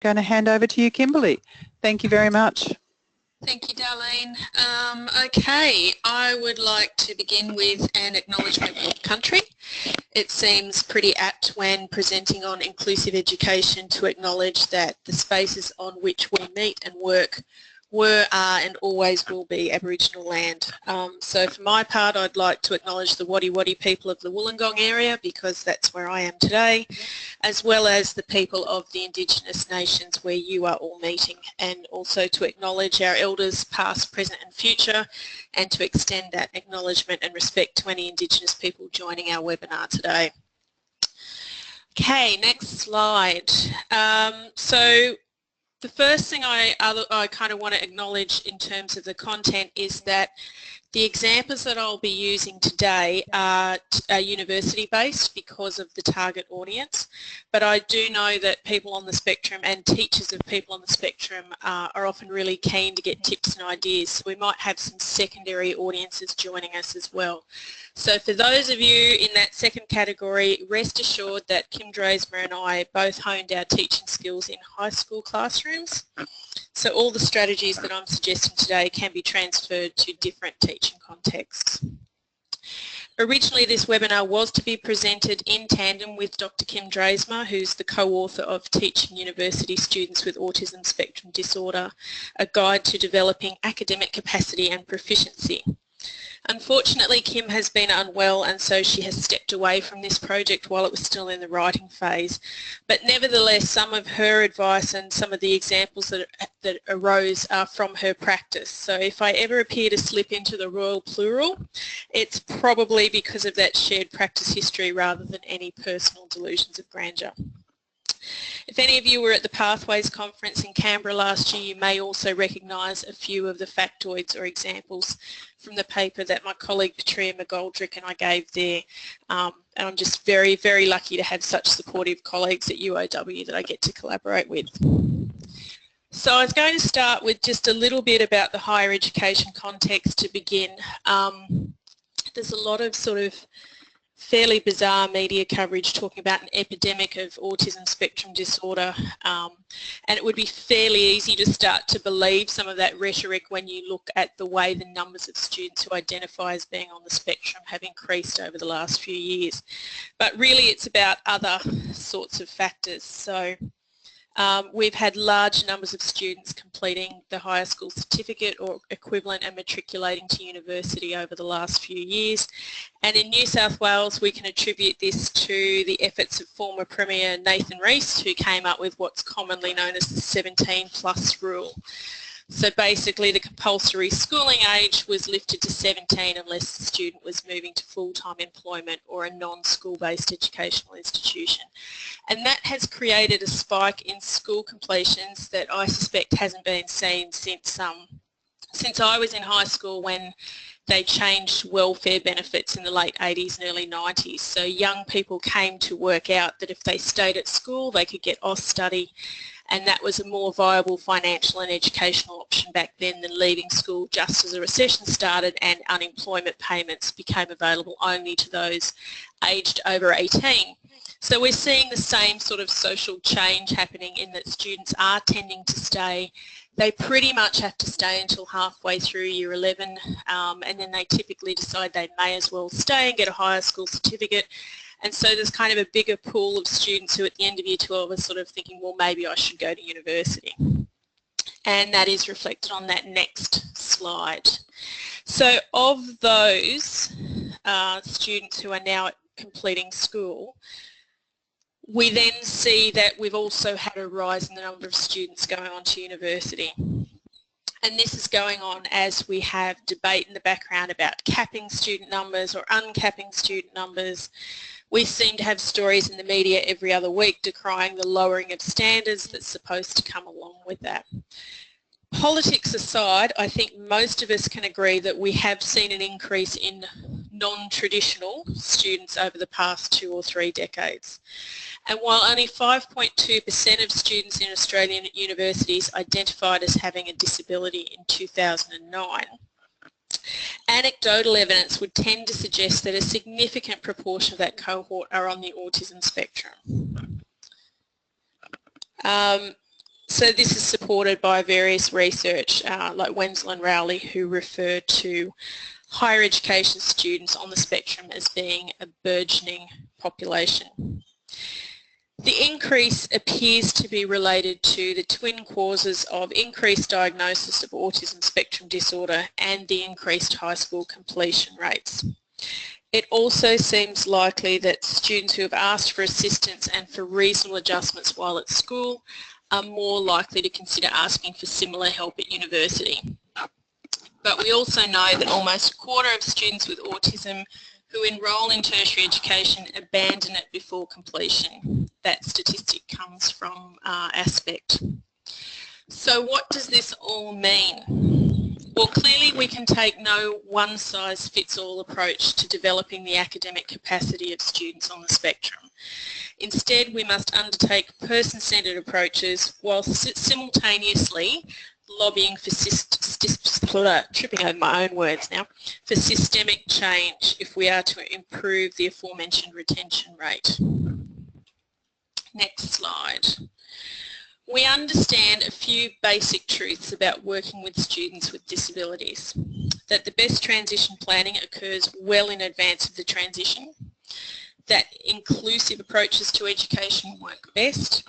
going to hand over to you, Kimberley. Thank you very much. Thank you, Darlene. Okay, I would like to begin with an acknowledgement of country. It seems pretty apt when presenting on inclusive education to acknowledge that the spaces on which we meet and work were, are and always will be Aboriginal land. So for my part, I'd like to acknowledge the Wadi Wadi people of the Wollongong area, because that's where I am today, as well as the people of the Indigenous nations where you are all meeting, and also to acknowledge our elders past, present and future, and to extend that acknowledgement and respect to any Indigenous people joining our webinar today. Okay, next slide. So the first thing I kind of want to acknowledge in terms of the content is that the examples that I'll be using today are university-based because of the target audience, but I do know that people on the spectrum and teachers of people on the spectrum are often really keen to get tips and ideas, so we might have some secondary audiences joining us as well. So for those of you in that second category, rest assured that Kim Draisma and I both honed our teaching skills in high school classrooms. So all the strategies that I'm suggesting today can be transferred to different teaching contexts. Originally this webinar was to be presented in tandem with Dr. Kim Draisma, who's the co-author of Teaching University Students with Autism Spectrum Disorder, a guide to developing academic capacity and proficiency. Unfortunately, Kim has been unwell, and so she has stepped away from this project while it was still in the writing phase. But nevertheless, some of her advice and some of the examples that arose are from her practice. So if I ever appear to slip into the royal plural, it's probably because of that shared practice history rather than any personal delusions of grandeur. If any of you were at the Pathways conference in Canberra last year, you may also recognise a few of the factoids or examples from the paper that my colleague Petria McGoldrick and I gave there. And I'm just very, very lucky to have such supportive colleagues at UOW that I get to collaborate with. So I was going to start with just a little bit about the higher education context to begin. There's a lot of sort of fairly bizarre media coverage talking about an epidemic of autism spectrum disorder, and it would be fairly easy to start to believe some of that rhetoric when you look at the way the numbers of students who identify as being on the spectrum have increased over the last few years. But really it's about other sorts of factors. So we've had large numbers of students completing the higher school certificate or equivalent and matriculating to university over the last few years. And in New South Wales, we can attribute this to the efforts of former Premier Nathan Rees, who came up with what's commonly known as the 17+ rule. So basically the compulsory schooling age was lifted to 17 unless the student was moving to full-time employment or a non-school-based educational institution. And that has created a spike in school completions that I suspect hasn't been seen since I was in high school, when they changed welfare benefits in the late 80s and early 90s. So young people came to work out that if they stayed at school they could get Aus study, and that was a more viable financial and educational option back then than leaving school just as a recession started and unemployment payments became available only to those aged over 18. So we're seeing the same sort of social change happening in that students are tending to stay. They pretty much have to stay until halfway through year 11, and then they typically decide they may as well stay and get a higher school certificate. And so there's kind of a bigger pool of students who at the end of year 12 are sort of thinking, well, maybe I should go to university. And that is reflected on that next slide. So of those students who are now completing school, we then see that we've also had a rise in the number of students going on to university. And this is going on as we have debate in the background about capping student numbers or uncapping student numbers. We seem to have stories in the media every other week decrying the lowering of standards that's supposed to come along with that. Politics aside, I think most of us can agree that we have seen an increase in non-traditional students over the past 2 or 3 decades. And while only 5.2% of students in Australian universities identified as having a disability in 2009, anecdotal evidence would tend to suggest that a significant proportion of that cohort are on the autism spectrum. So this is supported by various research like Wenzel and Rowley, who refer to higher education students on the spectrum as being a burgeoning population. The increase appears to be related to the twin causes of increased diagnosis of autism spectrum disorder and the increased high school completion rates. It also seems likely that students who have asked for assistance and for reasonable adjustments while at school are more likely to consider asking for similar help at university. But we also know that almost a quarter of students with autism who enrol in tertiary education abandon it before completion. That statistic comes from ASPECT. So what does this all mean? Well, clearly we can take no one-size-fits-all approach to developing the academic capacity of students on the spectrum. Instead, we must undertake person-centred approaches whilst simultaneously lobbying for tripping over my own words now, for systemic change if we are to improve the aforementioned retention rate. Next slide. We understand a few basic truths about working with students with disabilities. That the best transition planning occurs well in advance of the transition, that inclusive approaches to education work best,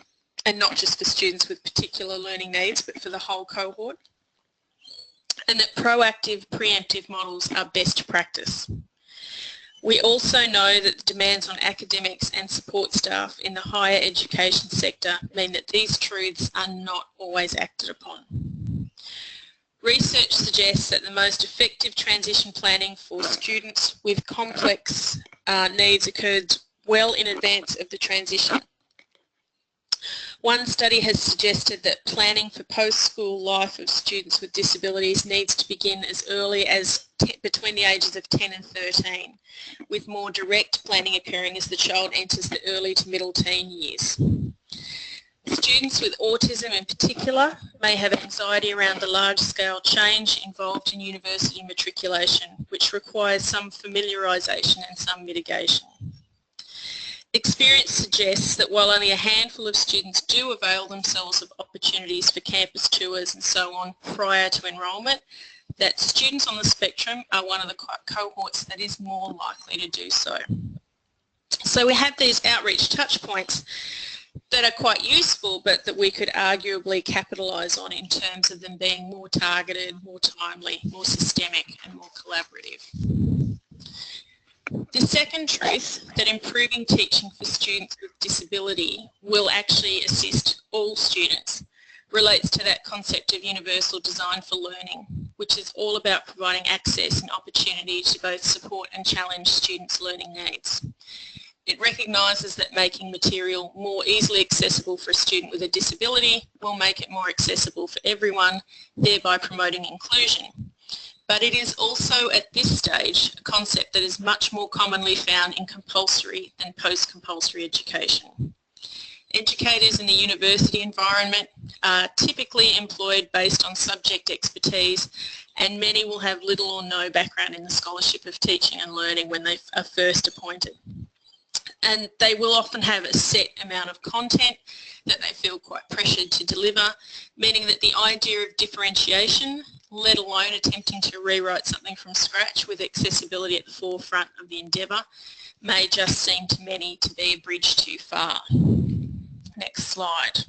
and not just for students with particular learning needs, but for the whole cohort, and that proactive, preemptive models are best practice. We also know that the demands on academics and support staff in the higher education sector mean that these truths are not always acted upon. Research suggests that the most effective transition planning for students with complex needs occurs well in advance of the transition. One study has suggested that planning for post-school life of students with disabilities needs to begin as early as between the ages of 10 and 13, with more direct planning occurring as the child enters the early to middle teen years. Students with autism in particular may have anxiety around the large-scale change involved in university matriculation, which requires some familiarisation and some mitigation. Experience suggests that while only a handful of students do avail themselves of opportunities for campus tours and so on prior to enrolment, that students on the spectrum are one of the cohorts that is more likely to do so. So we have these outreach touch points that are quite useful, but that we could arguably capitalise on in terms of them being more targeted, more timely, more systemic and more collaborative. The second truth, that improving teaching for students with disability will actually assist all students, relates to that concept of universal design for learning, which is all about providing access and opportunity to both support and challenge students' learning needs. It recognises that making material more easily accessible for a student with a disability will make it more accessible for everyone, thereby promoting inclusion. But it is also at this stage a concept that is much more commonly found in compulsory than post-compulsory education. Educators in the university environment are typically employed based on subject expertise, and many will have little or no background in the scholarship of teaching and learning when they are first appointed. And they will often have a set amount of content that they feel quite pressured to deliver, meaning that the idea of differentiation, let alone attempting to rewrite something from scratch with accessibility at the forefront of the endeavour, may just seem to many to be a bridge too far. Next slide.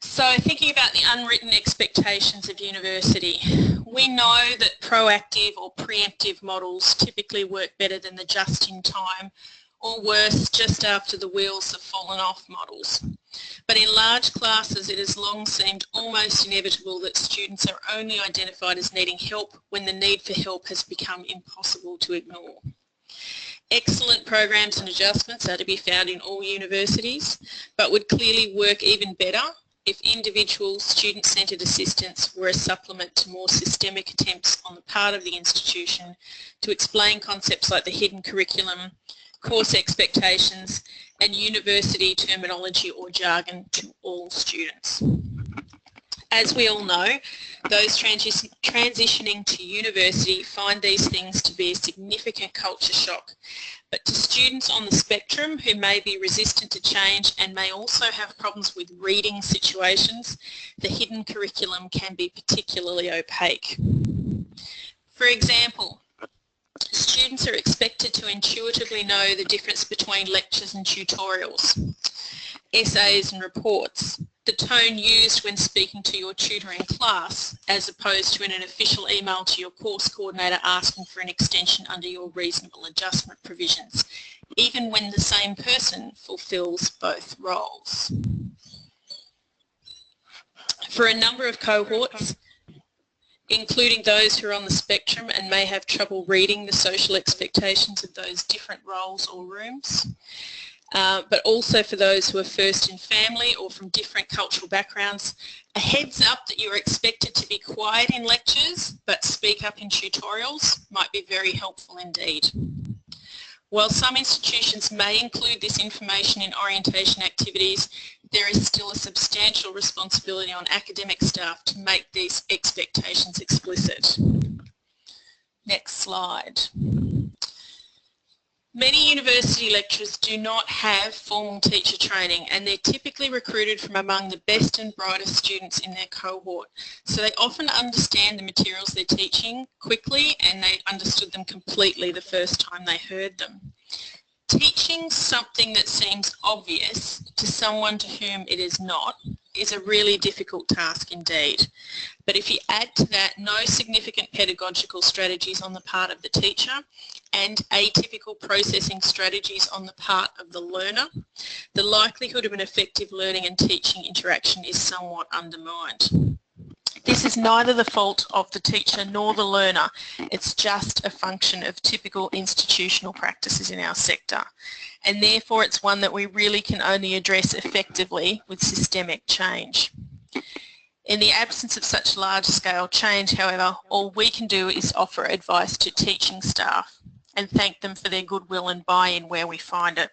So thinking about the unwritten expectations of university, we know that proactive or preemptive models typically work better than the just-in-time, or worse, just after the wheels have fallen off models. But in large classes, it has long seemed almost inevitable that students are only identified as needing help when the need for help has become impossible to ignore. Excellent programs and adjustments are to be found in all universities, but would clearly work even better if individual student-centred assistance were a supplement to more systemic attempts on the part of the institution to explain concepts like the hidden curriculum, course expectations and university terminology or jargon to all students. As we all know, those transitioning to university find these things to be a significant culture shock, but to students on the spectrum who may be resistant to change and may also have problems with reading situations, the hidden curriculum can be particularly opaque. For example, students are expected to intuitively know the difference between lectures and tutorials, essays and reports, the tone used when speaking to your tutor in class as opposed to in an official email to your course coordinator asking for an extension under your reasonable adjustment provisions, even when the same person fulfills both roles. For a number of cohorts, including those who are on the spectrum and may have trouble reading the social expectations of those different roles or rooms, but also for those who are first in family or from different cultural backgrounds, a heads up that you're expected to be quiet in lectures but speak up in tutorials might be very helpful indeed. While some institutions may include this information in orientation activities, there is still a substantial responsibility on academic staff to make these expectations explicit. Next slide. Many university lecturers do not have formal teacher training, and they're typically recruited from among the best and brightest students in their cohort. So they often understand the materials they're teaching quickly, and they understood them completely the first time they heard them. Teaching something that seems obvious to someone to whom it is not is a really difficult task indeed. But if you add to that no significant pedagogical strategies on the part of the teacher and atypical processing strategies on the part of the learner, the likelihood of an effective learning and teaching interaction is somewhat undermined. This is neither the fault of the teacher nor the learner. It's just a function of typical institutional practices in our sector. And therefore it's one that we really can only address effectively with systemic change. In the absence of such large-scale change, however, all we can do is offer advice to teaching staff and thank them for their goodwill and buy-in where we find it.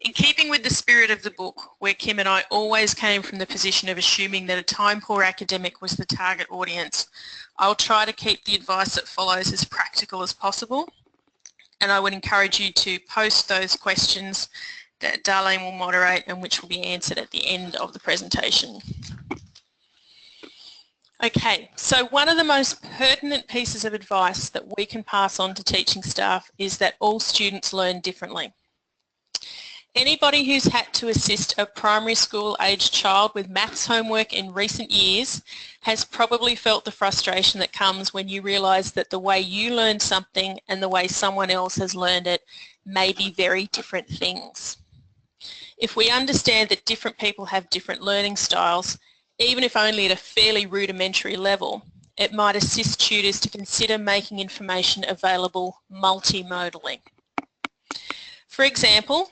In keeping with the spirit of the book, where Kim and I always came from the position of assuming that a time-poor academic was the target audience, I'll try to keep the advice that follows as practical as possible, and I would encourage you to post those questions that Darlene will moderate and which will be answered at the end of the presentation. Okay, so one of the most pertinent pieces of advice that we can pass on to teaching staff is that all students learn differently. Anybody who's had to assist a primary school aged child with maths homework in recent years has probably felt the frustration that comes when you realise that the way you learned something and the way someone else has learned it may be very different things. If we understand that different people have different learning styles, even if only at a fairly rudimentary level, it might assist tutors to consider making information available multimodally. For example,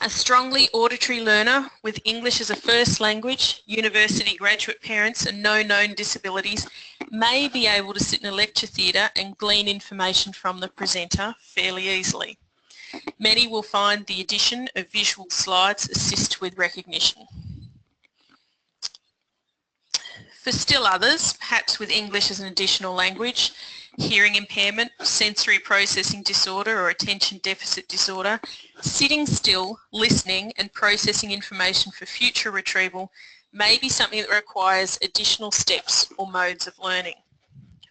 a strongly auditory learner with English as a first language, university graduate parents and no known disabilities may be able to sit in a lecture theatre and glean information from the presenter fairly easily. Many will find the addition of visual slides assist with recognition. For still others, perhaps with English as an additional language, hearing impairment, sensory processing disorder or attention deficit disorder, sitting still, listening and processing information for future retrieval may be something that requires additional steps or modes of learning.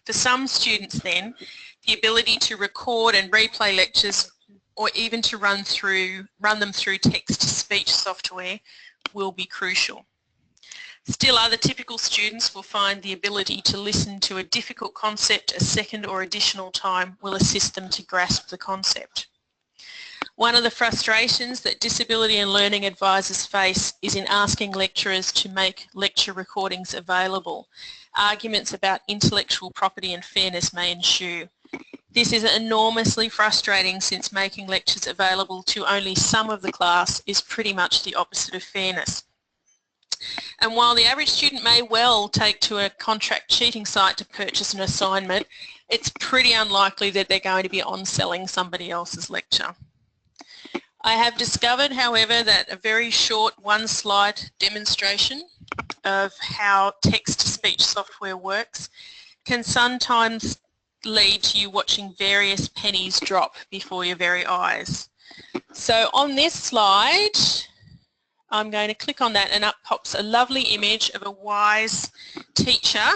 For some students then, the ability to record and replay lectures or even to run them through text-to-speech software will be crucial. Still, other typical students will find the ability to listen to a difficult concept a second or additional time will assist them to grasp the concept. One of the frustrations that disability and learning advisors face is in asking lecturers to make lecture recordings available. Arguments about intellectual property and fairness may ensue. This is enormously frustrating since making lectures available to only some of the class is pretty much the opposite of fairness. And while the average student may well take to a contract cheating site to purchase an assignment, it's pretty unlikely that they're going to be on-selling somebody else's lecture. I have discovered, however, that a very short one-slide demonstration of how text-to-speech software works can sometimes lead to you watching various pennies drop before your very eyes. So on this slide, I'm going to click on that and up pops a lovely image of a wise teacher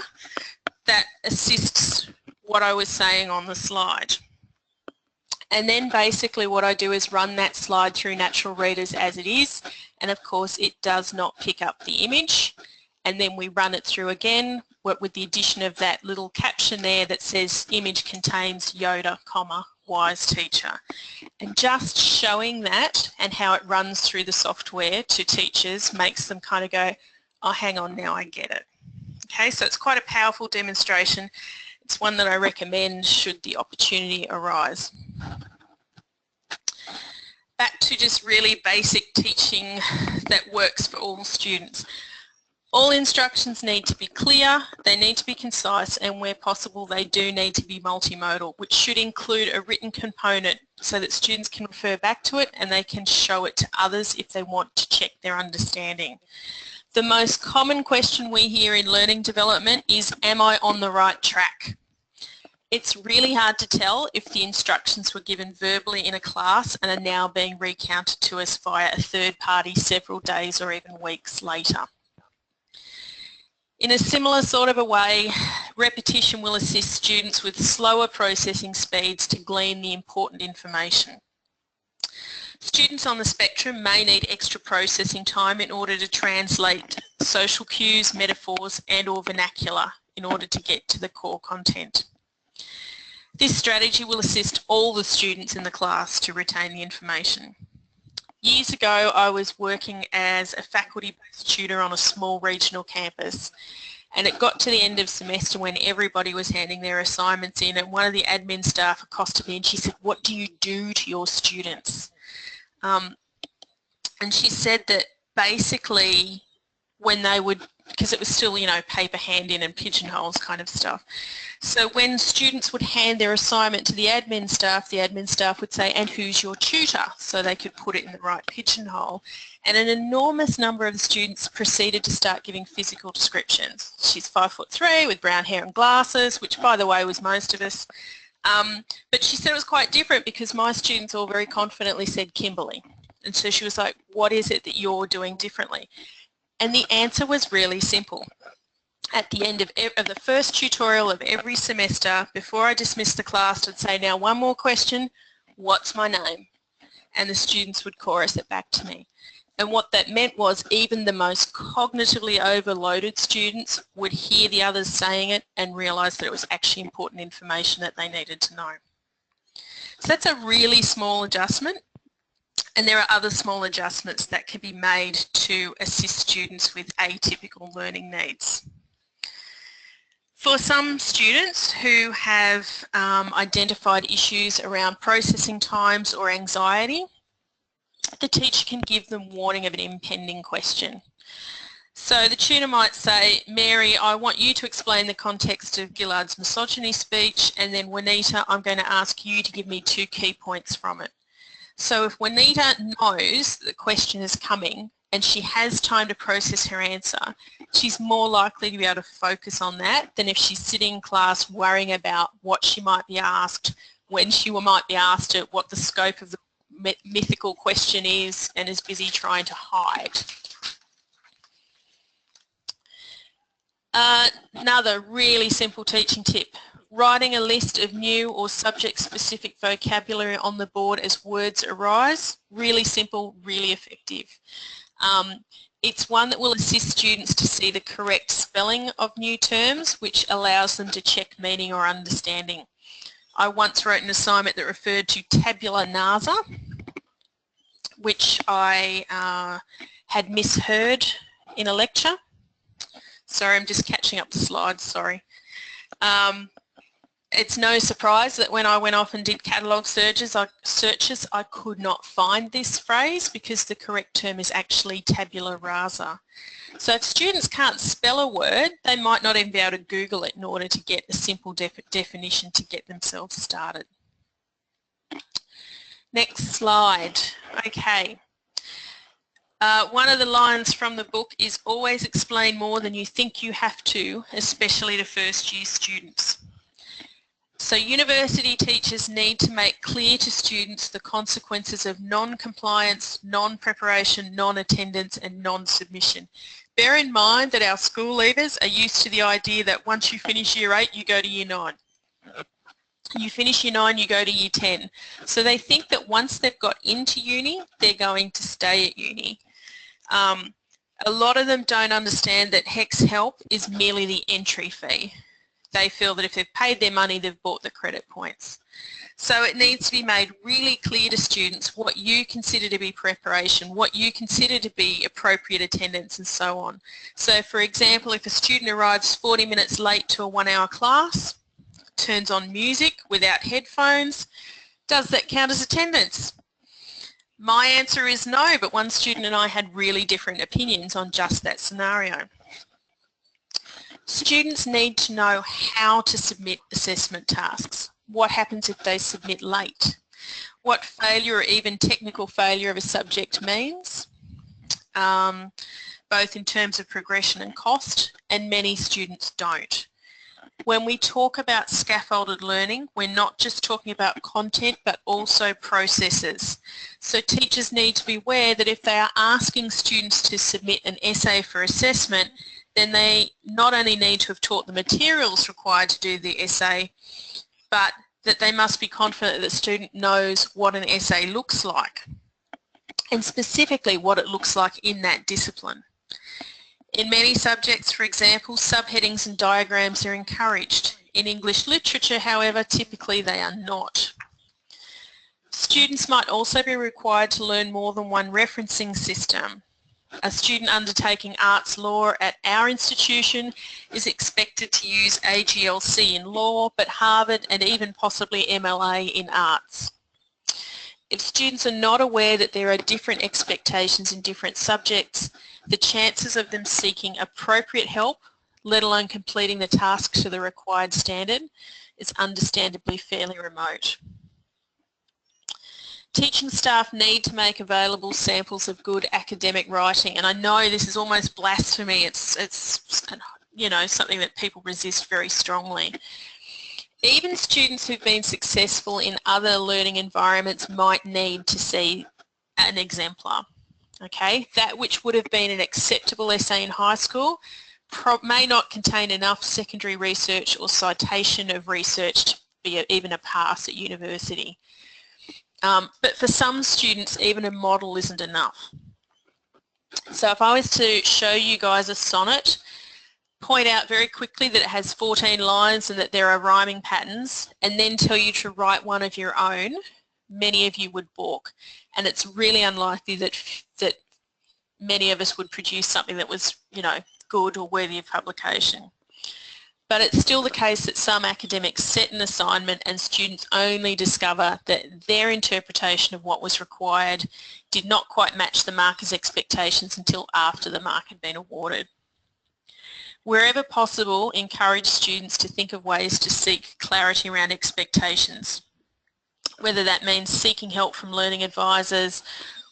that assists what I was saying on the slide. And then basically what I do is run that slide through Natural Readers as it is, and of course it does not pick up the image. And then we run it through again with the addition of that little caption there that says image contains Yoda, wise teacher. And just showing that and how it runs through the software to teachers makes them kind of go, oh, hang on, now I get it. Okay, so it's quite a powerful demonstration. It's one that I recommend should the opportunity arise. Back to just really basic teaching that works for all students. All instructions need to be clear, they need to be concise, and where possible they do need to be multimodal, which should include a written component so that students can refer back to it and they can show it to others if they want to check their understanding. The most common question we hear in learning development is, am I on the right track? It's really hard to tell if the instructions were given verbally in a class and are now being recounted to us via a third party several days or even weeks later. In a similar sort of a way, repetition will assist students with slower processing speeds to glean the important information. Students on the spectrum may need extra processing time in order to translate social cues, metaphors and/or vernacular in order to get to the core content. This strategy will assist all the students in the class to retain the information. Years ago, I was working as a faculty-based tutor on a small regional campus, and it got to the end of semester when everybody was handing their assignments in, and one of the admin staff accosted me and she said, what do you do to your students? And she said that basically when they would, because it was still, you know, paper hand in and pigeonholes kind of stuff. So when students would hand their assignment to the admin staff would say, and who's your tutor? So they could put it in the right pigeonhole. And an enormous number of the students proceeded to start giving physical descriptions. She's 5'3" with brown hair and glasses, which by the way was most of us. But she said it was quite different because my students all very confidently said Kimberley. And so she was like, what is it that you're doing differently? And the answer was really simple. At the end of the first tutorial of every semester, before I dismissed the class, I'd say, now one more question, what's my name? And the students would chorus it back to me. And what that meant was even the most cognitively overloaded students would hear the others saying it and realise that it was actually important information that they needed to know. So that's a really small adjustment. And there are other small adjustments that can be made to assist students with atypical learning needs. For some students who have identified issues around processing times or anxiety, the teacher can give them warning of an impending question. So the tutor might say, Mary, I want you to explain the context of Gillard's misogyny speech, and then Juanita, I'm going to ask you to give me 2 key points from it. So if Juanita knows the question is coming and she has time to process her answer, she's more likely to be able to focus on that than if she's sitting in class worrying about what she might be asked, when she might be asked it, what the scope of the mythical question is, and is busy trying to hide. Another really simple teaching tip. Writing a list of new or subject-specific vocabulary on the board as words arise. Really simple, really effective. It's one that will assist students to see the correct spelling of new terms, which allows them to check meaning or understanding. I once wrote an assignment that referred to tabula rasa, which I had misheard in a lecture. Sorry, I'm just catching up the slides, sorry. It's no surprise that when I went off and did catalogue searches, I could not find this phrase because the correct term is actually tabula rasa. So if students can't spell a word, they might not even be able to Google it in order to get a simple definition to get themselves started. Next slide. Okay. One of the lines from the book is always explain more than you think you have to, especially to first year students. So university teachers need to make clear to students the consequences of non-compliance, non-preparation, non-attendance and non-submission. Bear in mind that our school leavers are used to the idea that once you finish year 8 you go to year 9. You finish year 9 you go to year 10. So they think that once they've got into uni they're going to stay at uni. A lot of them don't understand that HECS help is merely the entry fee. They feel that if they've paid their money, they've bought the credit points. So it needs to be made really clear to students what you consider to be preparation, what you consider to be appropriate attendance and so on. So for example, if a student arrives 40 minutes late to a 1-hour class, turns on music without headphones, does that count as attendance? My answer is no, but one student and I had really different opinions on just that scenario. Students need to know how to submit assessment tasks. What happens if they submit late? What failure or even technical failure of a subject means, both in terms of progression and cost, and many students don't. When we talk about scaffolded learning, we're not just talking about content but also processes. So teachers need to be aware that if they are asking students to submit an essay for assessment, then they not only need to have taught the materials required to do the essay, but that they must be confident that the student knows what an essay looks like, and specifically what it looks like in that discipline. In many subjects, for example, subheadings and diagrams are encouraged. In English literature, however, typically they are not. Students might also be required to learn more than one referencing system. A student undertaking arts law at our institution is expected to use AGLC in law, but Harvard and even possibly MLA in arts. If students are not aware that there are different expectations in different subjects, the chances of them seeking appropriate help, let alone completing the task to the required standard, is understandably fairly remote. Teaching staff need to make available samples of good academic writing, and I know this is almost blasphemy. It's you know, something that people resist very strongly. Even students who've been successful in other learning environments might need to see an exemplar. Okay, that which would have been an acceptable essay in high school may not contain enough secondary research or citation of research to be even a pass at university. But for some students, even a model isn't enough. So if I was to show you guys a sonnet, point out very quickly that it has 14 lines and that there are rhyming patterns, and then tell you to write one of your own, many of you would balk. And it's really unlikely that many of us would produce something that was, you know, good or worthy of publication. But it's still the case that some academics set an assignment and students only discover that their interpretation of what was required did not quite match the marker's expectations until after the mark had been awarded. Wherever possible, encourage students to think of ways to seek clarity around expectations, whether that means seeking help from learning advisors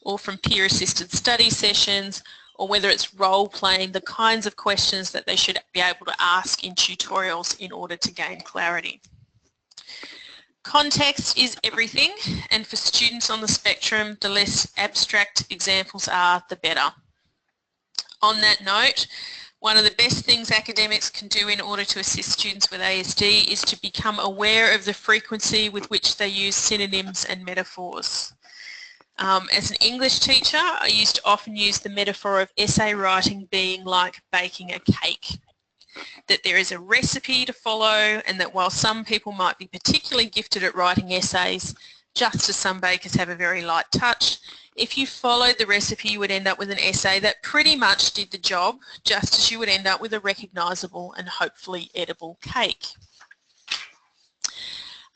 or from peer-assisted study sessions, or whether it's role-playing the kinds of questions that they should be able to ask in tutorials in order to gain clarity. Context is everything, and for students on the spectrum, the less abstract examples are, the better. On that note, one of the best things academics can do in order to assist students with ASD is to become aware of the frequency with which they use synonyms and metaphors. As an English teacher, I used to often use the metaphor of essay writing being like baking a cake. That there is a recipe to follow, and that while some people might be particularly gifted at writing essays, just as some bakers have a very light touch, if you followed the recipe you would end up with an essay that pretty much did the job, just as you would end up with a recognisable and hopefully edible cake.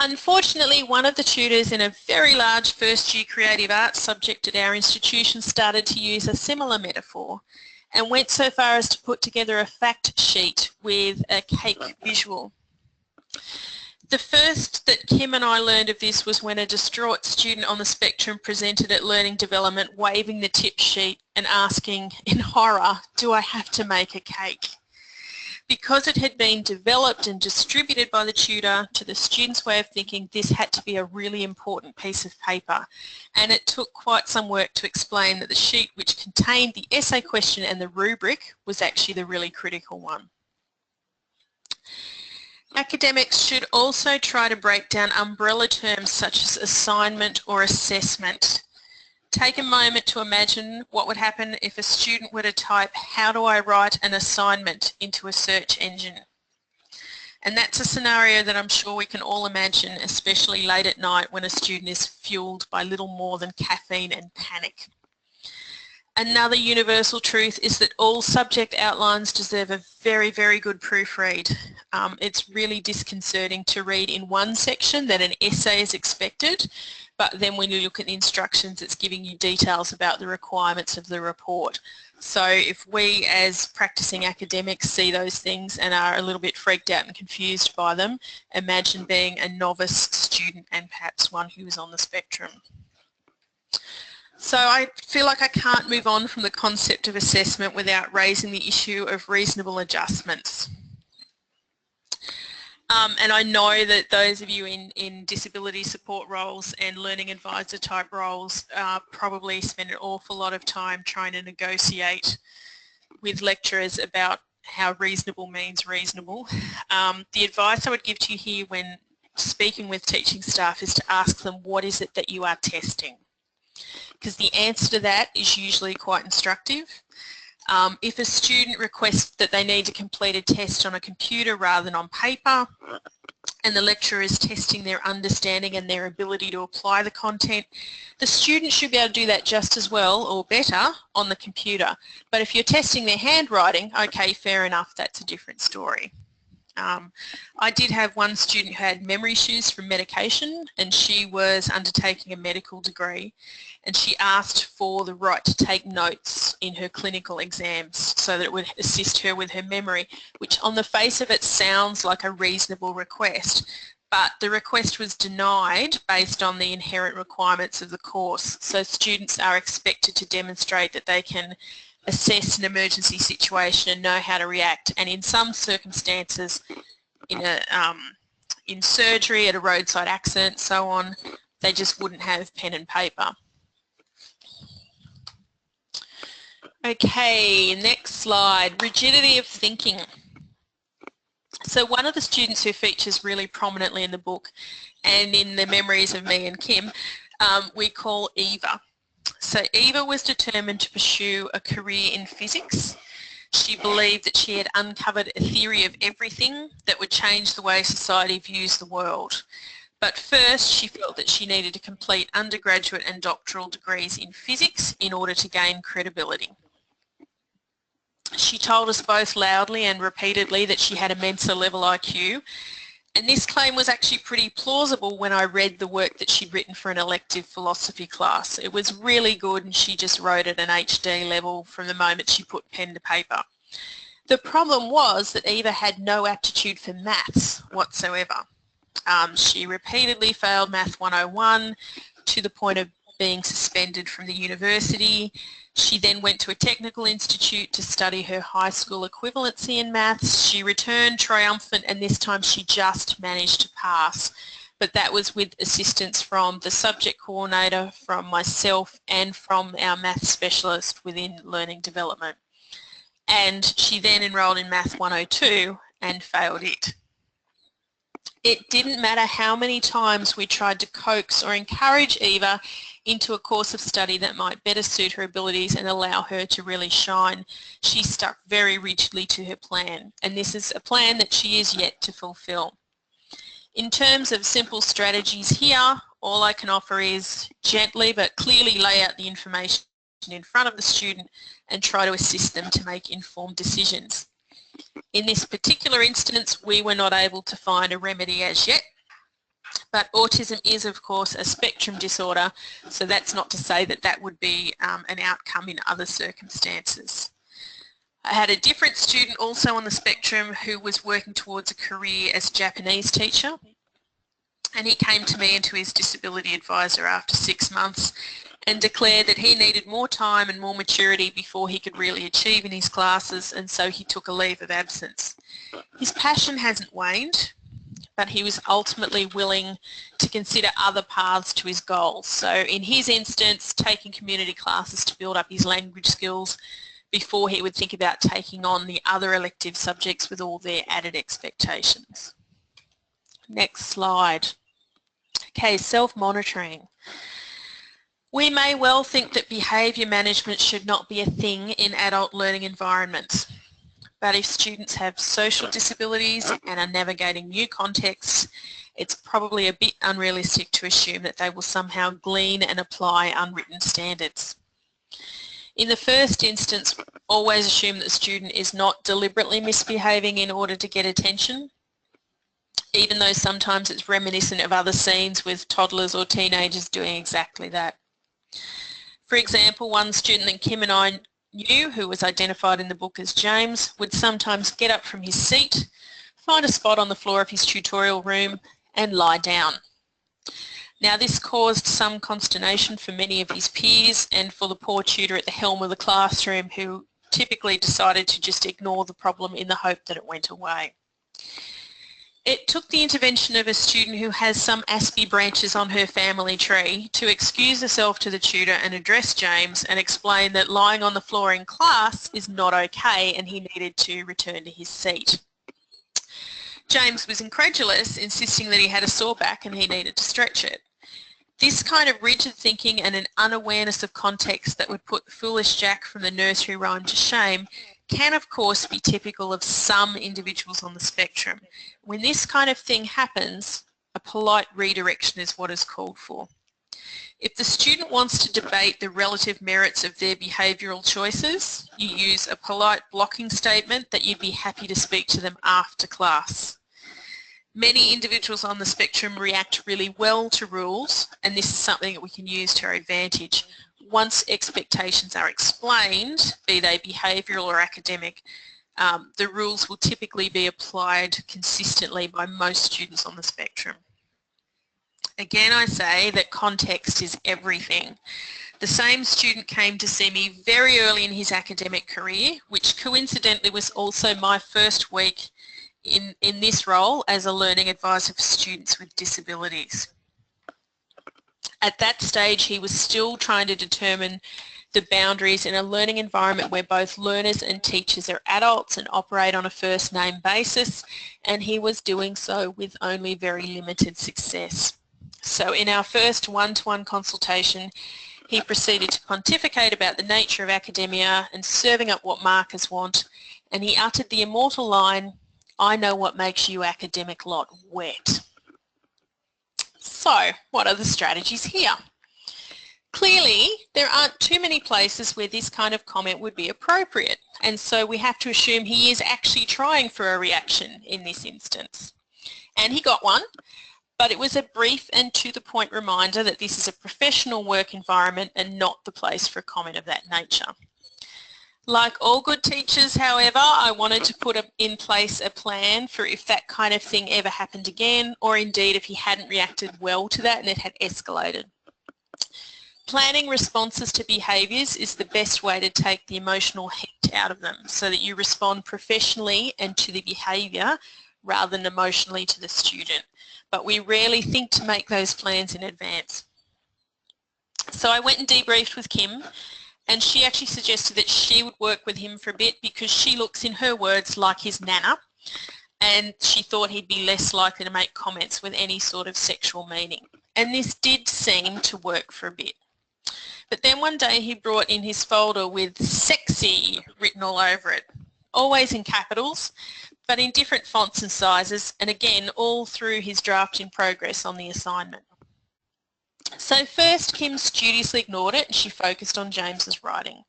Unfortunately, one of the tutors in a very large first-year creative arts subject at our institution started to use a similar metaphor and went so far as to put together a fact sheet with a cake visual. The first that Kim and I learned of this was when a distraught student on the spectrum presented at Learning Development waving the tip sheet and asking in horror, "Do I have to make a cake?" Because it had been developed and distributed by the tutor to the student's way of thinking, this had to be a really important piece of paper. And it took quite some work to explain that the sheet which contained the essay question and the rubric was actually the really critical one. Academics should also try to break down umbrella terms such as assignment or assessment. Take a moment to imagine what would happen if a student were to type, "How do I write an assignment?" into a search engine. And that's a scenario that I'm sure we can all imagine, especially late at night when a student is fueled by little more than caffeine and panic. Another universal truth is that all subject outlines deserve a very, very good proofread. It's really disconcerting to read in one section that an essay is expected, but then when you look at the instructions, it's giving you details about the requirements of the report. So if we as practicing academics see those things and are a little bit freaked out and confused by them, imagine being a novice student and perhaps one who is on the spectrum. So I feel like I can't move on from the concept of assessment without raising the issue of reasonable adjustments. And I know that those of you in disability support roles and learning advisor type roles probably spend an awful lot of time trying to negotiate with lecturers about how reasonable means reasonable. The advice I would give to you here when speaking with teaching staff is to ask them, what is it that you are testing? Because the answer to that is usually quite instructive. If a student requests that they need to complete a test on a computer rather than on paper, and the lecturer is testing their understanding and their ability to apply the content, the student should be able to do that just as well or better on the computer. But if you're testing their handwriting, okay, fair enough, that's a different story. I did have one student who had memory issues from medication, and she was undertaking a medical degree, and she asked for the right to take notes in her clinical exams so that it would assist her with her memory, which on the face of it sounds like a reasonable request, but the request was denied based on the inherent requirements of the course. So students are expected to demonstrate that they can assess an emergency situation and know how to react, and in some circumstances, in surgery, at a roadside accident, so on, they just wouldn't have pen and paper. Okay, next slide, rigidity of thinking. So one of the students who features really prominently in the book and in the memories of me and Kim, we call Eva. So Eva was determined to pursue a career in physics. She believed that she had uncovered a theory of everything that would change the way society views the world. But first she felt that she needed to complete undergraduate and doctoral degrees in physics in order to gain credibility. She told us both loudly and repeatedly that she had a Mensa level IQ, and this claim was actually pretty plausible when I read the work that she'd written for an elective philosophy class. It was really good, and she just wrote at an HD level from the moment she put pen to paper. The problem was that Eva had no aptitude for maths whatsoever. She repeatedly failed Math 101 to the point of being suspended from the university. She then went to a technical institute to study her high school equivalency in maths. She returned triumphant, and this time she just managed to pass. But that was with assistance from the subject coordinator, from myself, and from our maths specialist within learning development. And she then enrolled in Math 102 and failed it. It didn't matter how many times we tried to coax or encourage Eva into a course of study that might better suit her abilities and allow her to really shine. She stuck very rigidly to her plan, and this is a plan that she is yet to fulfill. In terms of simple strategies here, all I can offer is gently but clearly lay out the information in front of the student and try to assist them to make informed decisions. In this particular instance, we were not able to find a remedy as yet, but autism is, of course, a spectrum disorder, so that's not to say that that would be an outcome in other circumstances. I had a different student also on the spectrum who was working towards a career as a Japanese teacher. And he came to me and to his disability advisor after 6 months and declared that he needed more time and more maturity before he could really achieve in his classes, and so he took a leave of absence. His passion hasn't waned, but he was ultimately willing to consider other paths to his goals. So in his instance, taking community classes to build up his language skills before he would think about taking on the other elective subjects with all their added expectations. Next slide. Okay, self-monitoring. We may well think that behaviour management should not be a thing in adult learning environments. But if students have social disabilities and are navigating new contexts, it's probably a bit unrealistic to assume that they will somehow glean and apply unwritten standards. In the first instance, always assume that the student is not deliberately misbehaving in order to get attention, even though sometimes it's reminiscent of other scenes with toddlers or teenagers doing exactly that. For example, one student that Kim and I knew, who was identified in the book as James, would sometimes get up from his seat, find a spot on the floor of his tutorial room and lie down. Now this caused some consternation for many of his peers and for the poor tutor at the helm of the classroom, who typically decided to just ignore the problem in the hope that it went away. It took the intervention of a student who has some Aspie branches on her family tree to excuse herself to the tutor and address James and explain that lying on the floor in class is not okay and he needed to return to his seat. James was incredulous, insisting that he had a sore back and he needed to stretch it. This kind of rigid thinking and an unawareness of context that would put the foolish Jack from the nursery rhyme to shame can of course be typical of some individuals on the spectrum. When this kind of thing happens, a polite redirection is what is called for. If the student wants to debate the relative merits of their behavioural choices, you use a polite blocking statement that you'd be happy to speak to them after class. Many individuals on the spectrum react really well to rules, and this is something that we can use to our advantage. Once expectations are explained, be they behavioural or academic, the rules will typically be applied consistently by most students on the spectrum. Again, I say that context is everything. The same student came to see me very early in his academic career, which coincidentally was also my first week in this role as a learning advisor for students with disabilities. At that stage, he was still trying to determine the boundaries in a learning environment where both learners and teachers are adults and operate on a first name basis, and he was doing so with only very limited success. So in our first one-to-one consultation, he proceeded to pontificate about the nature of academia and serving up what markers want, and he uttered the immortal line, "I know what makes you academic lot wet." So, what are the strategies here? Clearly, there aren't too many places where this kind of comment would be appropriate, and so we have to assume he is actually trying for a reaction in this instance. And he got one, but it was a brief and to-the-point reminder that this is a professional work environment and not the place for a comment of that nature. Like all good teachers, however, I wanted to put in place a plan for if that kind of thing ever happened again, or indeed if he hadn't reacted well to that and it had escalated. Planning responses to behaviours is the best way to take the emotional heat out of them, so that you respond professionally and to the behaviour rather than emotionally to the student. But we rarely think to make those plans in advance. So I went and debriefed with Kim, and she actually suggested that she would work with him for a bit because she looks, in her words, like his nana, and she thought he'd be less likely to make comments with any sort of sexual meaning. And this did seem to work for a bit. But then one day he brought in his folder with "sexy" written all over it, always in capitals, but in different fonts and sizes, and again all through his draft in progress on the assignment. So first, Kim studiously ignored it and she focused on James's writing.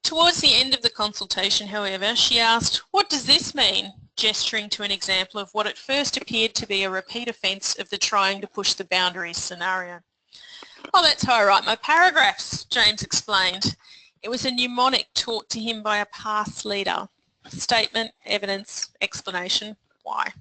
Towards the end of the consultation, however, she asked, "What does this mean?" gesturing to an example of what at first appeared to be a repeat offence of the trying to push the boundaries scenario. "Oh, that's how I write my paragraphs," James explained. It was a mnemonic taught to him by a past leader. Statement, evidence, explanation, why.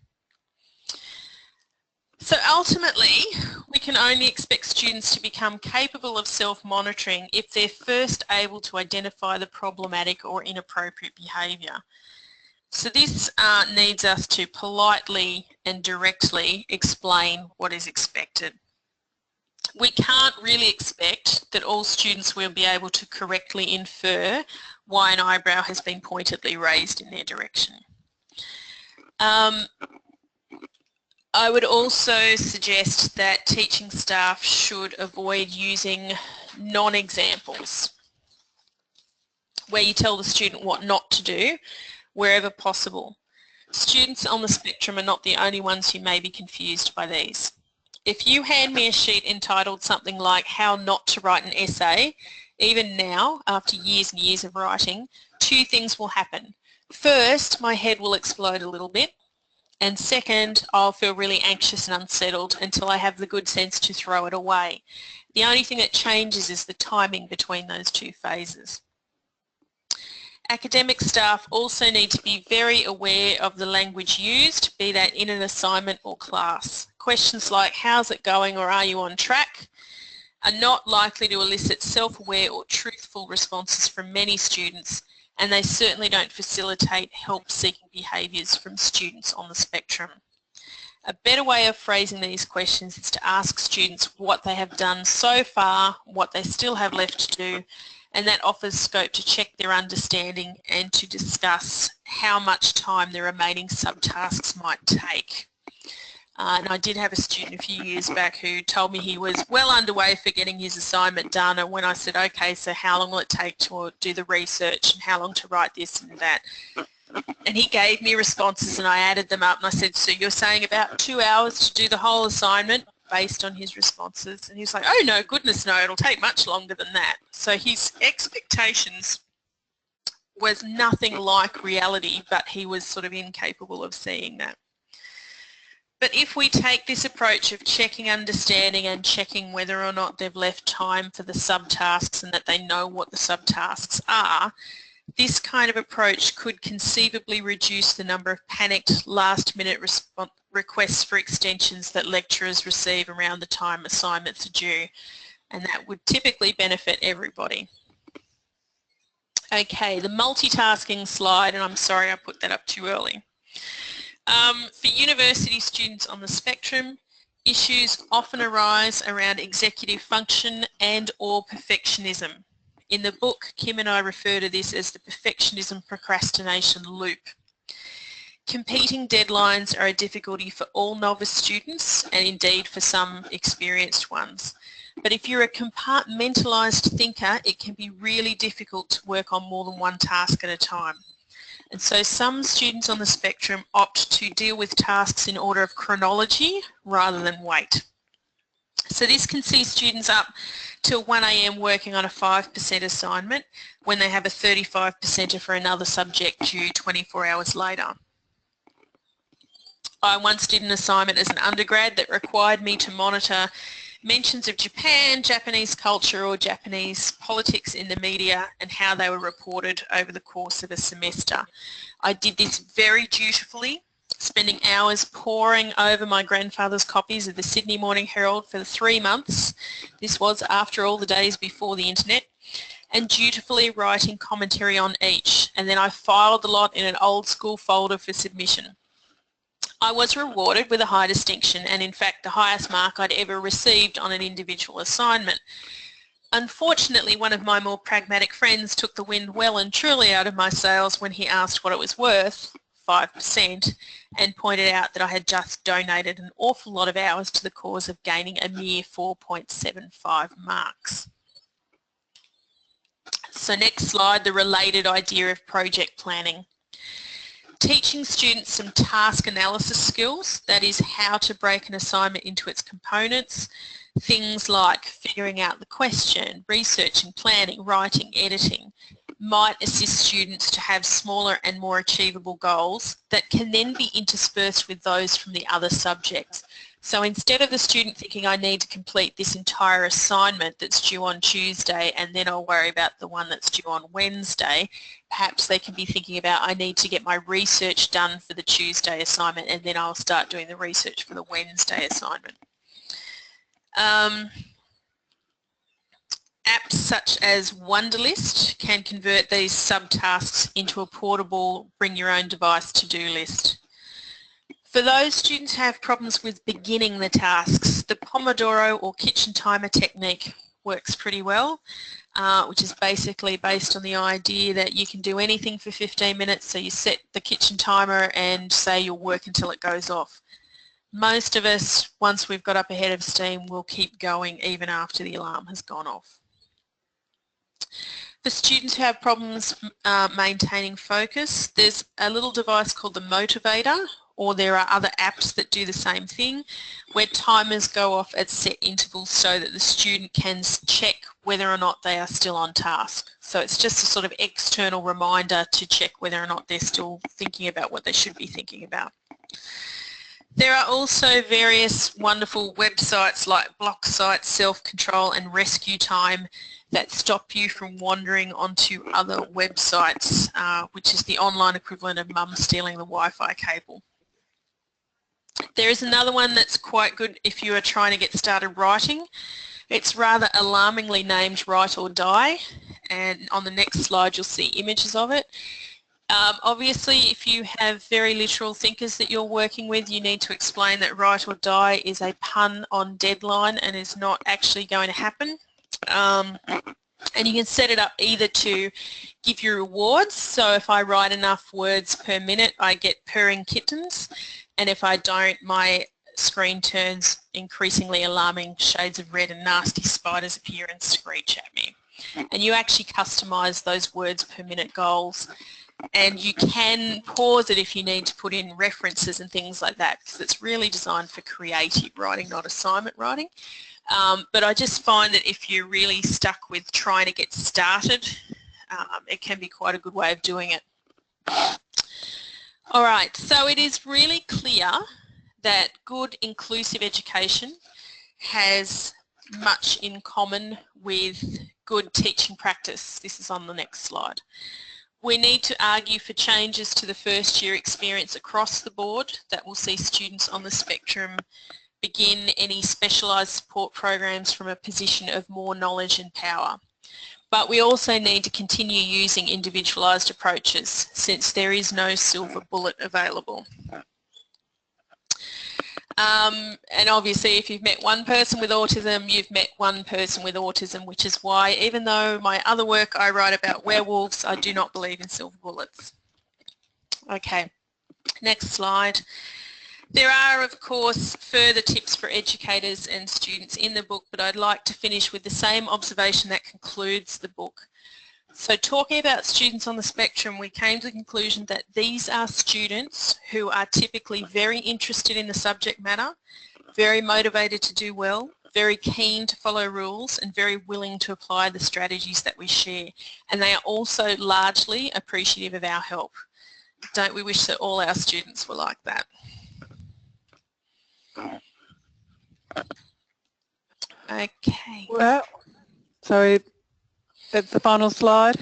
So ultimately, we can only expect students to become capable of self-monitoring if they're first able to identify the problematic or inappropriate behaviour. So this needs us to politely and directly explain what is expected. We can't really expect that all students will be able to correctly infer why an eyebrow has been pointedly raised in their direction. I would also suggest that teaching staff should avoid using non-examples where you tell the student what not to do wherever possible. Students on the spectrum are not the only ones who may be confused by these. If you hand me a sheet entitled something like how not to write an essay, even now, after years and years of writing, two things will happen. First, my head will explode a little bit. And second, I'll feel really anxious and unsettled until I have the good sense to throw it away. The only thing that changes is the timing between those two phases. Academic staff also need to be very aware of the language used, be that in an assignment or class. Questions like how's it going or are you on track are not likely to elicit self-aware or truthful responses from many students, and they certainly don't facilitate help-seeking behaviours from students on the spectrum. A better way of phrasing these questions is to ask students what they have done so far, what they still have left to do, and that offers scope to check their understanding and to discuss how much time the remaining subtasks might take. And I did have a student a few years back who told me he was well underway for getting his assignment done, and when I said, okay, so how long will it take to do the research and how long to write this and that? And he gave me responses and I added them up and I said, so you're saying about 2 hours to do the whole assignment based on his responses? And he was like, oh no, goodness no, it'll take much longer than that. So his expectations was nothing like reality, but he was sort of incapable of seeing that. But if we take this approach of checking understanding and checking whether or not they've left time for the subtasks and that they know what the subtasks are, this kind of approach could conceivably reduce the number of panicked last-minute requests for extensions that lecturers receive around the time assignments are due, and that would typically benefit everybody. Okay, the multitasking slide, and I'm sorry I put that up too early. For university students on the spectrum, issues often arise around executive function and or perfectionism. In the book, Kim and I refer to this as the perfectionism procrastination loop. Competing deadlines are a difficulty for all novice students and indeed for some experienced ones. But if you're a compartmentalised thinker, it can be really difficult to work on more than one task at a time. And so some students on the spectrum opt to deal with tasks in order of chronology rather than weight. So this can see students up till 1 AM working on a 5% assignment when they have a 35%er for another subject due 24 hours later. I once did an assignment as an undergrad that required me to monitor mentions of Japan, Japanese culture or Japanese politics in the media and how they were reported over the course of a semester. I did this very dutifully, spending hours poring over my grandfather's copies of the Sydney Morning Herald for 3 months. This was after all the days before the internet, and dutifully writing commentary on each, and then I filed the lot in an old school folder for submission. I was rewarded with a high distinction and in fact the highest mark I'd ever received on an individual assignment. Unfortunately, one of my more pragmatic friends took the wind well and truly out of my sails when he asked what it was worth, 5%, and pointed out that I had just donated an awful lot of hours to the cause of gaining a mere 4.75 marks. So next slide, the related idea of project planning. Teaching students some task analysis skills, that is how to break an assignment into its components, things like figuring out the question, researching, planning, writing, editing, might assist students to have smaller and more achievable goals that can then be interspersed with those from the other subjects. So instead of the student thinking I need to complete this entire assignment that's due on Tuesday and then I'll worry about the one that's due on Wednesday, perhaps they can be thinking about I need to get my research done for the Tuesday assignment and then I'll start doing the research for the Wednesday assignment. Apps such as Wunderlist can convert these subtasks into a portable bring your own device to-do list. For those students who have problems with beginning the tasks, the Pomodoro or kitchen timer technique works pretty well, which is basically based on the idea that you can do anything for 15 minutes, so you set the kitchen timer and say you'll work until it goes off. Most of us, once we've got up ahead of steam, will keep going even after the alarm has gone off. For students who have problems maintaining focus, there's a little device called the Motivator, or there are other apps that do the same thing, where timers go off at set intervals so that the student can check whether or not they are still on task. So it's just a sort of external reminder to check whether or not they're still thinking about what they should be thinking about. There are also various wonderful websites like Block Sites, Self-Control and Rescue Time that stop you from wandering onto other websites, which is the online equivalent of mum stealing the Wi-Fi cable. There is another one that's quite good if you are trying to get started writing. It's rather alarmingly named Write or Die, and on the next slide you'll see images of it. Obviously, if you have very literal thinkers that you're working with, you need to explain that Write or Die is a pun on deadline and is not actually going to happen. And you can set it up either to give you rewards, so if I write enough words per minute I get purring kittens, and if I don't my screen turns increasingly alarming shades of red and nasty spiders appear and screech at me. And you actually customise those words per minute goals, and you can pause it if you need to put in references and things like that, because it's really designed for creative writing, not assignment writing. But I just find that if you're really stuck with trying to get started, it can be quite a good way of doing it. All right, so it is really clear that good inclusive education has much in common with good teaching practice. This is on the next slide. We need to argue for changes to the first year experience across the board that will see students on the spectrum begin any specialised support programs from a position of more knowledge and power. But we also need to continue using individualised approaches since there is no silver bullet available. And obviously if you've met one person with autism, you've met one person with autism, which is why even though my other work I write about werewolves, I do not believe in silver bullets. Okay, next slide. There are, of course, further tips for educators and students in the book, but I'd like to finish with the same observation that concludes the book. So talking about students on the spectrum, we came to the conclusion that these are students who are typically very interested in the subject matter, very motivated to do well, very keen to follow rules and very willing to apply the strategies that we share. And they are also largely appreciative of our help. Don't we wish that all our students were like that? Okay. Well, so that's the final slide.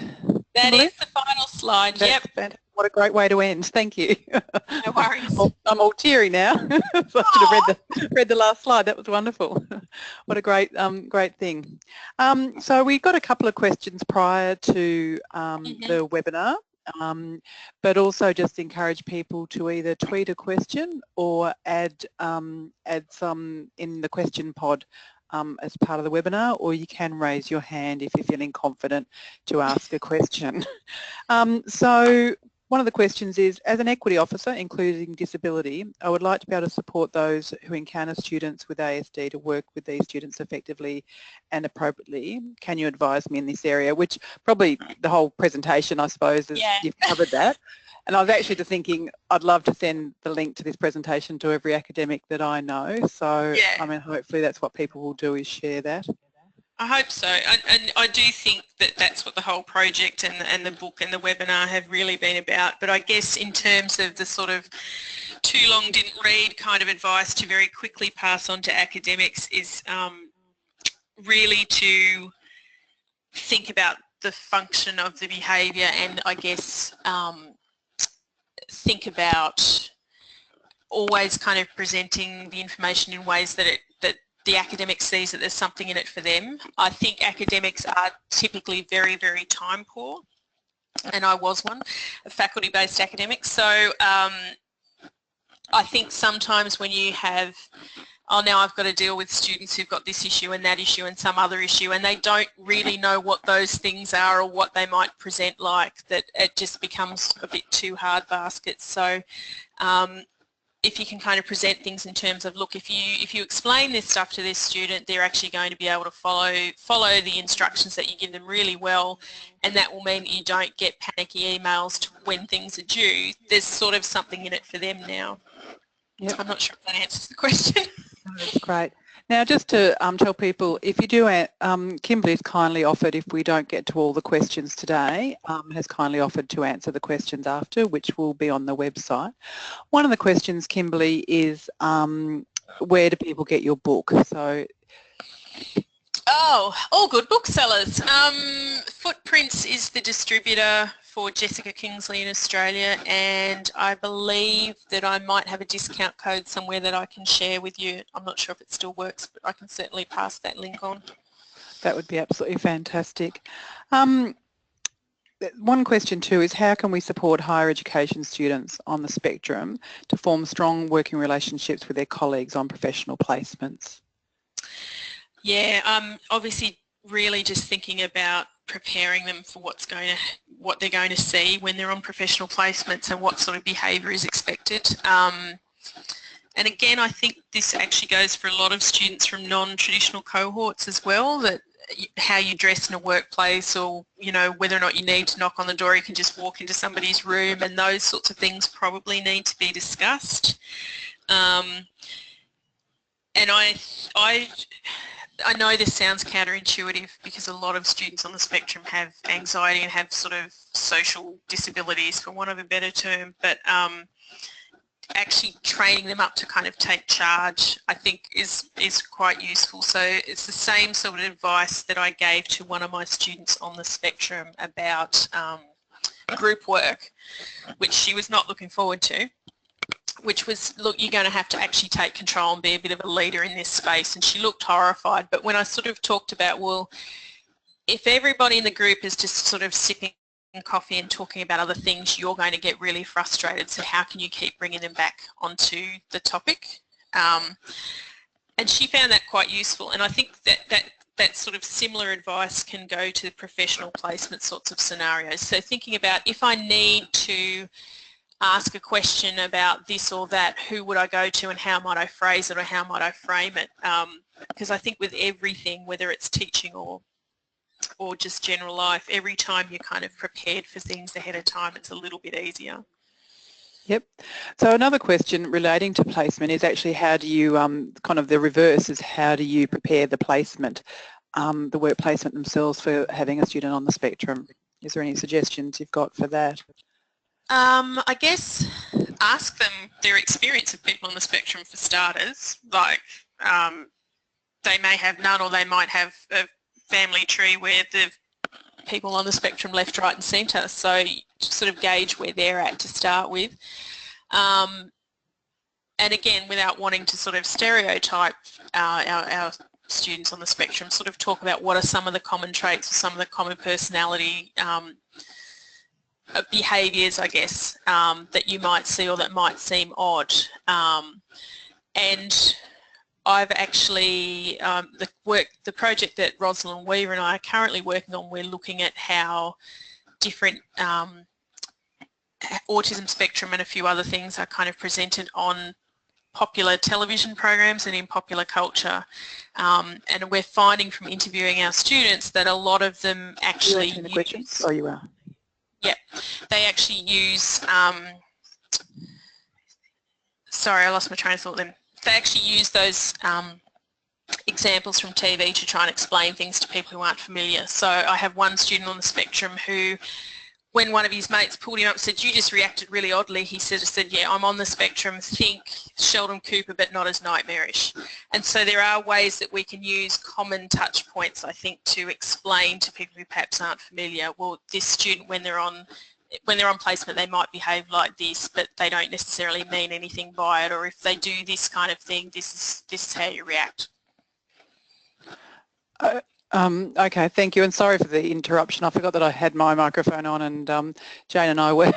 That is the final slide, That's yep. fantastic. What a great way to end. Thank you. No worries. I'm all teary now. So I should have read the last slide. That was wonderful. What a great thing. So we got a couple of questions prior to the webinar, but also just encourage people to either tweet a question or add some in the question pod as part of the webinar, or you can raise your hand if you're feeling confident to ask a question. So one of the questions is, as an equity officer, including disability, I would like to be able to support those who encounter students with ASD to work with these students effectively and appropriately. Can you advise me in this area? Which probably the whole presentation, I suppose, is you've covered that. And I was actually just thinking I'd love to send the link to this presentation to every academic that I know. So, I mean, hopefully that's what people will do, is share that. I hope so, and I do think that that's what the whole project and the book and the webinar have really been about. But I guess in terms of the sort of too long didn't read kind of advice to very quickly pass on to academics is really to think about the function of the behaviour, and I guess think about always kind of presenting the information in ways that the academic sees that there's something in it for them. I think academics are typically very, very time poor, and I was one, a faculty-based academic. So I think sometimes when you have, oh, now I've got to deal with students who've got this issue and that issue and some other issue, and they don't really know what those things are or what they might present like, that it just becomes a bit too hard basket. So if you can kind of present things in terms of, look, if you explain this stuff to this student, they're actually going to be able to follow the instructions that you give them really well, and that will mean that you don't get panicky emails to when things are due. There's sort of something in it for them now. Yep. I'm not sure if that answers the question. That's great. Now, just to tell people, if you do, Kimberley's kindly offered, if we don't get to all the questions today, has kindly offered to answer the questions after, which will be on the website. One of the questions, Kimberley, is where do people get your book? So, oh, all good booksellers. Footprints is the distributor for Jessica Kingsley in Australia, and I believe that I might have a discount code somewhere that I can share with you. I'm not sure if it still works, but I can certainly pass that link on. That would be absolutely fantastic. One question too is, how can we support higher education students on the spectrum to form strong working relationships with their colleagues on professional placements? Yeah, obviously really just thinking about preparing them for what they're going to see when they're on professional placements and what sort of behaviour is expected. And again, I think this actually goes for a lot of students from non-traditional cohorts as well, that how you dress in a workplace, or whether or not you need to knock on the door, you can just walk into somebody's room, and those sorts of things probably need to be discussed. And I know this sounds counterintuitive because a lot of students on the spectrum have anxiety and have sort of social disabilities, for want of a better term, but actually training them up to kind of take charge, I think, is quite useful. So it's the same sort of advice that I gave to one of my students on the spectrum about group work, which she was not looking forward to, which was, look, you're going to have to actually take control and be a bit of a leader in this space. And she looked horrified. But when I sort of talked about, well, if everybody in the group is just sort of sipping coffee and talking about other things, you're going to get really frustrated. So how can you keep bringing them back onto the topic? And she found that quite useful. And I think that sort of similar advice can go to professional placement sorts of scenarios. So thinking about, if I need to ask a question about this or that, who would I go to and how might I phrase it or how might I frame it? Because I think with everything, whether it's teaching or just general life, every time you're kind of prepared for things ahead of time, it's a little bit easier. Yep. So another question relating to placement is actually, how do you, kind of the reverse is, how do you prepare the placement, the work placement themselves for having a student on the spectrum? Is there any suggestions you've got for that? I guess ask them their experience of people on the spectrum, for starters. Like, they may have none, or they might have a family tree where the people on the spectrum left, right and centre. So sort of gauge where they're at to start with. And again, without wanting to sort of stereotype our students on the spectrum, sort of talk about what are some of the common traits or some of the common personality behaviours, I guess, that you might see or that might seem odd. And I've actually, the project that Rosalind Weaver and I are currently working on, we're looking at how different autism spectrum and a few other things are kind of presented on popular television programs and in popular culture. And we're finding from interviewing our students that a lot of them actually use... Oh, you are. Yeah, they actually use, sorry, I lost my train of thought then. They actually use those examples from TV to try and explain things to people who aren't familiar. So I have one student on the spectrum who when one of his mates pulled him up and said, you just reacted really oddly, he said, yeah, I'm on the spectrum, think Sheldon Cooper but not as nightmarish. And so there are ways that we can use common touch points, I think, to explain to people who perhaps aren't familiar, well, this student, when they're on placement, they might behave like this, but they don't necessarily mean anything by it, or if they do this kind of thing, this is how you react. Okay, thank you, and sorry for the interruption. I forgot that I had my microphone on, and Jane and I were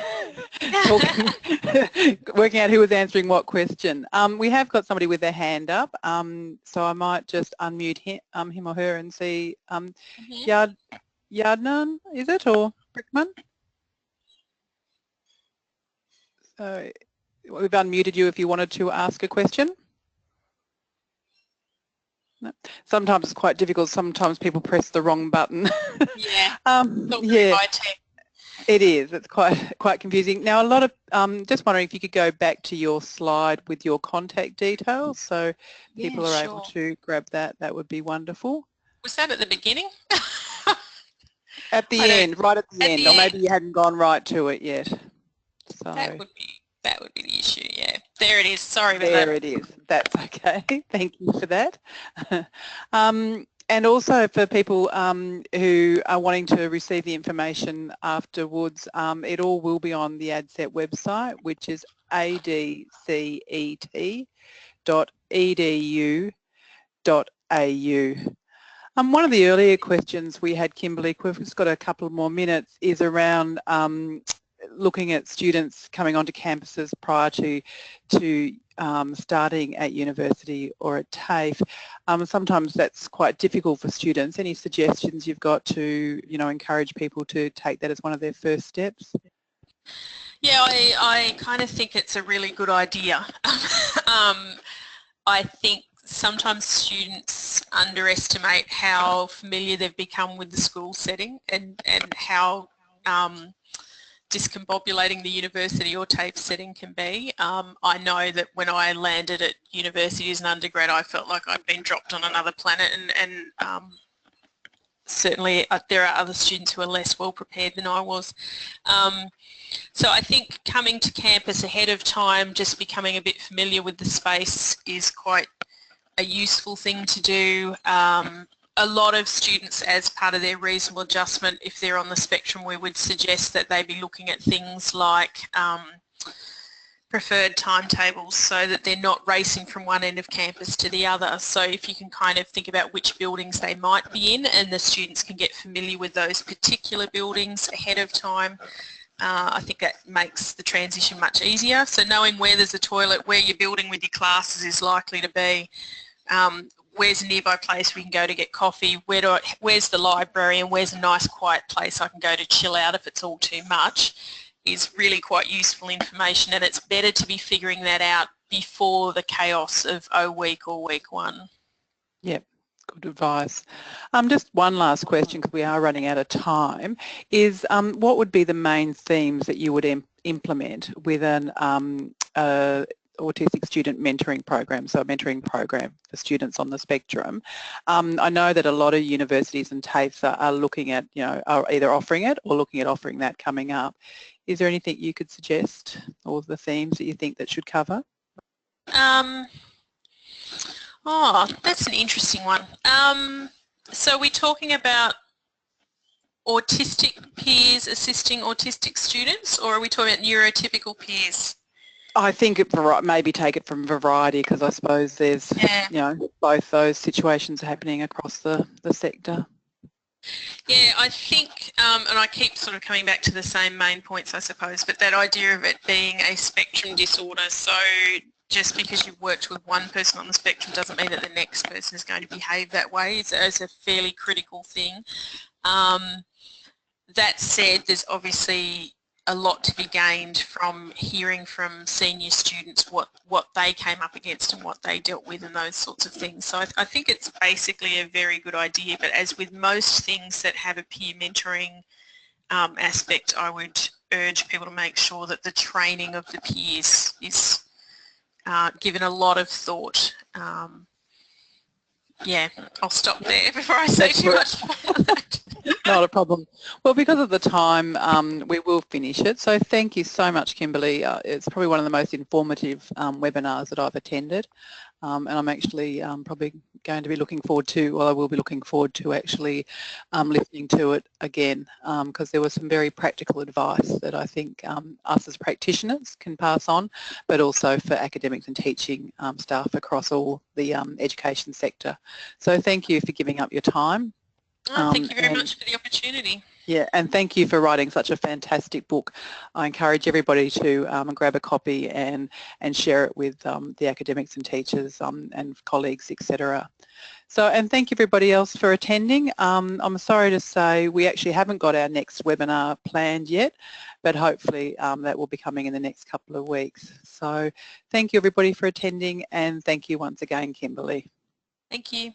talking, working out who was answering what question. We have got somebody with their hand up, so I might just unmute him or her and see. Yadnan, is it, or Brickman? So we've unmuted you if you wanted to ask a question. No. Sometimes it's quite difficult. Sometimes people press the wrong button. Yeah. Yeah. It is. It's quite confusing. Now, a lot of just wondering if you could go back to your slide with your contact details, so people are able to grab that. That would be wonderful. Was that at the beginning? At the end, right at the end, or maybe you hadn't gone right to it yet. So that would be the issue. Yeah, there it is. Sorry about that. There it is. That's okay. Thank you for that. And also for people who are wanting to receive the information afterwards, it all will be on the ADCET website, which is adcet.edu.au. One of the earlier questions we had, Kimberley, we've just got a couple more minutes, is around looking at students coming onto campuses prior to starting at university or at TAFE. Sometimes that's quite difficult for students. Any suggestions you've got to, encourage people to take that as one of their first steps? Yeah, I kind of think it's a really good idea. I think sometimes students underestimate how familiar they've become with the school setting and how discombobulating the university or TAFE setting can be. I know that when I landed at university as an undergrad, I felt like I'd been dropped on another planet, and certainly there are other students who are less well prepared than I was. So I think coming to campus ahead of time, just becoming a bit familiar with the space is quite a useful thing to do. A lot of students, as part of their reasonable adjustment, if they're on the spectrum, we would suggest that they be looking at things like preferred timetables, so that they're not racing from one end of campus to the other. So if you can kind of think about which buildings they might be in, and the students can get familiar with those particular buildings ahead of time, I think that makes the transition much easier. So knowing where there's a toilet, where your building with your classes is likely to be, where's a nearby place we can go to get coffee, where's the library, and where's a nice quiet place I can go to chill out if it's all too much, is really quite useful information, and it's better to be figuring that out before the chaos of week or week one. Yep. Good advice. Just one last question, because we are running out of time, is what would be the main themes that you would implement with an autistic student mentoring program, so a mentoring program for students on the spectrum? I know that a lot of universities and TAFEs are looking at, are either offering it or looking at offering that coming up. Is there anything you could suggest, or the themes that you think that should cover? Oh, that's an interesting one. So we're talking about autistic peers assisting autistic students, or are we talking about neurotypical peers? I think maybe take it from variety, because I suppose there's, both those situations happening across the sector. Yeah, I think, and I keep sort of coming back to the same main points, I suppose, but that idea of it being a spectrum disorder, so just because you've worked with one person on the spectrum doesn't mean that the next person is going to behave that way. It's a fairly critical thing. That said, there's obviously a lot to be gained from hearing from senior students what they came up against and what they dealt with and those sorts of things. So I think it's basically a very good idea, but as with most things that have a peer mentoring aspect, I would urge people to make sure that the training of the peers is given a lot of thought Yeah, I'll stop there before I say too much more on that. Not a problem. Well, because of the time, we will finish it. So thank you so much, Kimberley. It's probably one of the most informative webinars that I've attended. And I'm actually probably going to be looking forward to, well, I will be looking forward to actually listening to it again, because there was some very practical advice that I think us as practitioners can pass on, but also for academics and teaching staff across all the education sector. So thank you for giving up your time. Thank you very much for the opportunity. Yeah, and thank you for writing such a fantastic book. I encourage everybody to grab a copy and share it with the academics and teachers and colleagues, etc. So, and thank you everybody else for attending. I'm sorry to say we actually haven't got our next webinar planned yet, but hopefully that will be coming in the next couple of weeks. So thank you everybody for attending, and thank you once again, Kimberley. Thank you.